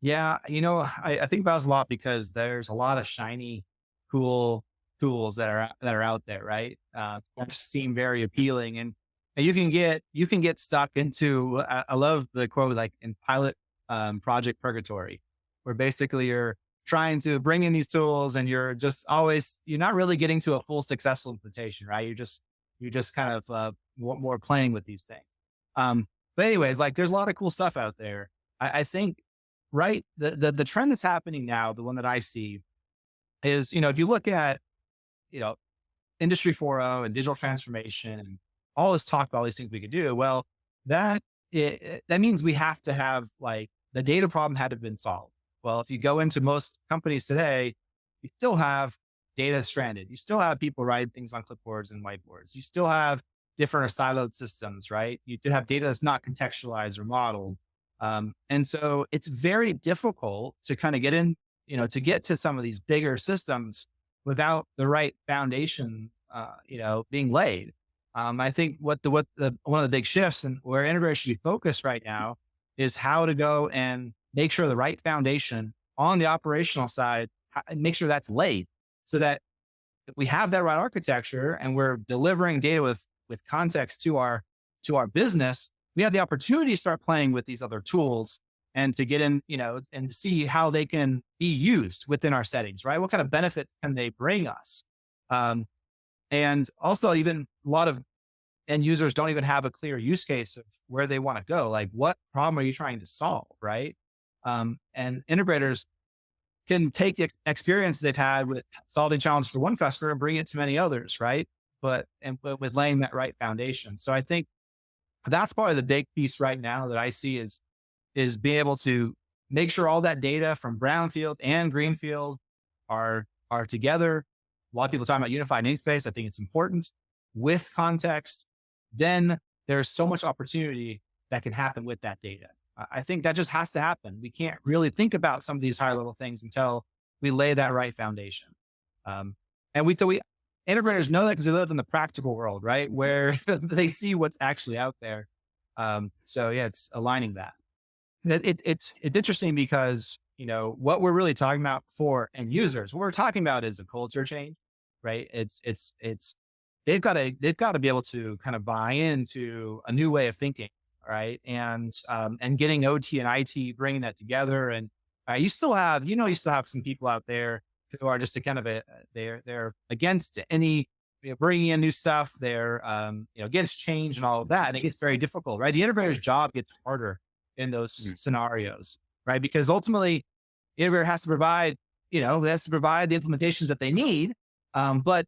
Yeah, I think about this a lot because there's a lot of shiny, cool tools that are out there, right? That seem very appealing, and you can get stuck into. I love the quote, like in pilot Project Purgatory, where basically you're trying to bring in these tools, and you're not really getting to a full successful implementation, right? You're just kind of more playing with these things. But anyways, like there's a lot of cool stuff out there. I think right? The trend that's happening now, the one that I see is, if you look at, you know, Industry 4.0 and digital transformation and all this talk about all these things we could do, well, that that means we have to have like the data problem had to have been solved. Well, if you go into most companies today, you still have data stranded. You still have people writing things on clipboards and whiteboards. You still have different or siloed systems, right? You do have data that's not contextualized or modeled. And so it's very difficult to kind of get in, to get to some of these bigger systems without the right foundation, being laid. I think what the one of the big shifts and where integration should be focused right now is how to go and make sure the right foundation on the operational side, make sure that's laid so that if we have that right architecture and we're delivering data with context to our business, we have the opportunity to start playing with these other tools and to get in, and to see how they can be used within our settings, right? What kind of benefits can they bring us? Um, and also, even a lot of end users don't even have a clear use case of where they want to go. Like, what problem are you trying to solve, right? And integrators can take the experience they've had with solving challenges for one customer and bring it to many others, right? But with laying that right foundation. So I think that's probably the big piece right now that I see is being able to make sure all that data from brownfield and greenfield are together. A lot of people talking about unified namespace. I think it's important with context. Then there's so much opportunity that can happen with that data. I think that just has to happen. We can't really think about some of these higher level things until we lay that right foundation. And we integrators know that because they live in the practical world, right? Where they see what's actually out there. So yeah, it's aligning that. It's interesting because, what we're really talking about for end users, what we're talking about is a culture change, right? It's they've got to be able to kind of buy into a new way of thinking, right? And getting OT and IT, bringing that together. And you still have some people out there who are just a kind of they're against any, bringing in new stuff. They're, against change and all of that. And it gets very difficult, right? The integrator's job gets harder in those Mhm. scenarios, right? Because ultimately, the integrator has to provide the implementations that they need. But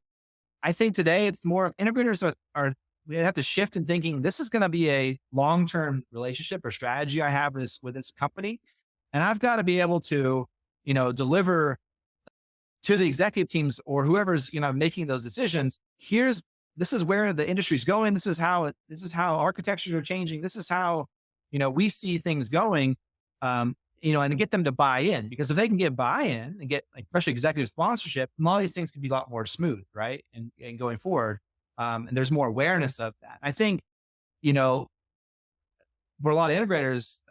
I think today it's more integrators are we have to shift in thinking this is going to be a long-term relationship or strategy I have with this company. And I've got to be able to, deliver to the executive teams or whoever's, making those decisions. This is where the industry's going. This is how architectures are changing. This is how, we see things going. And to get them to buy in, because if they can get buy-in and get like especially executive sponsorship, a lot of these things can be a lot more smooth, right? And going forward. And there's more awareness of that. I think, you know, for a lot of integrators,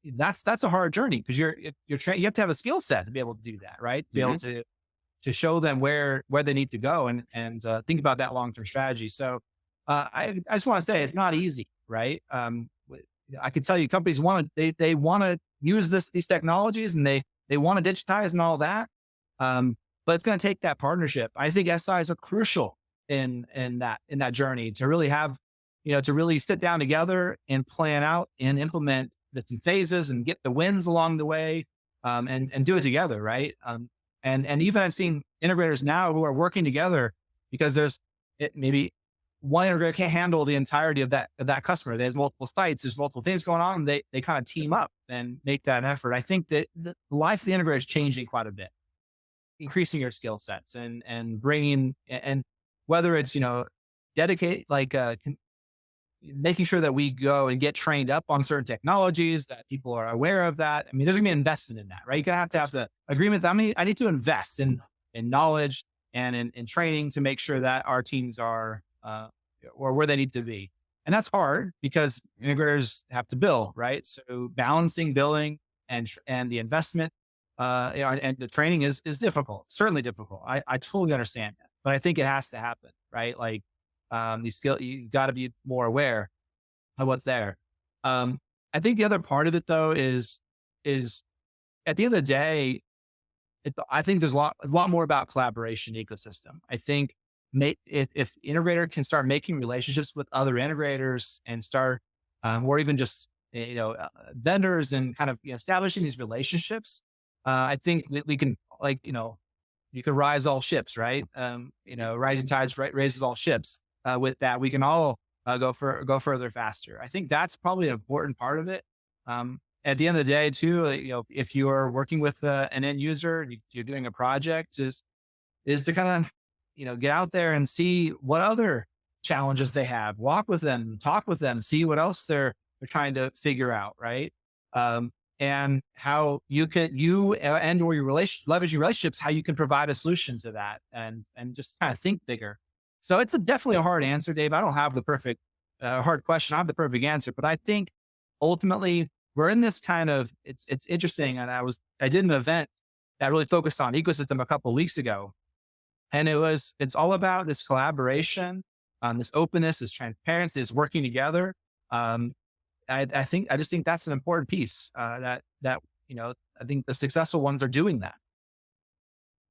that's a hard journey because you have to have a skill set to be able to do that, right? To be able Mhm. to show them where they need to go and think about that long term strategy. So I just want to say it's not easy, right? I could tell you companies they want to use these technologies and they want to digitize and all that, but it's going to take that partnership. I think SIs are crucial in that journey to really have to really sit down together and plan out and implement this in phases and get the wins along the way, and do it together, right? And even I've seen integrators now who are working together because maybe one integrator can't handle the entirety of that customer. They have multiple sites, there's multiple things going on. They kind of team up and make that effort. I think that the life of the integrator is changing quite a bit, increasing your skill sets and bringing and whether it's dedicate like making sure that we go and get trained up on certain technologies that people are aware of that. I mean, there's gonna be investment in that, right? You're gonna have to have the agreement that I need to invest in knowledge and in training to make sure that our teams are or where they need to be. And that's hard because integrators have to bill, right? So balancing billing and the investment, and the training is difficult, certainly difficult. I totally understand that, but I think it has to happen, right? Like, you got to be more aware of what's there. Um, I think the other part of it though is at the end of the day, I think there's a lot more about collaboration ecosystem. I think if integrator can start making relationships with other integrators and start, or even just vendors and kind of establishing these relationships, I think that we can like you can rise all ships, right? Rising tides raises all ships. With that, we can all go further faster. I think that's probably an important part of it. At the end of the day, too, if you're working with an end user, you're doing a project, is to kind of get out there and see what other challenges they have, walk with them, talk with them, see what else they're trying to figure out, right? Um, and how and or your leverage your relationships, how you can provide a solution to that, and just kind of think bigger. So it's definitely a hard answer, Dave. I don't have the perfect hard question. I have the perfect answer, but I think ultimately we're in this kind of it's interesting. And I did an event that really focused on ecosystem a couple of weeks ago, and it's all about this collaboration, this openness, this transparency, this working together. Um, I just think that's an important piece, that I think the successful ones are doing that.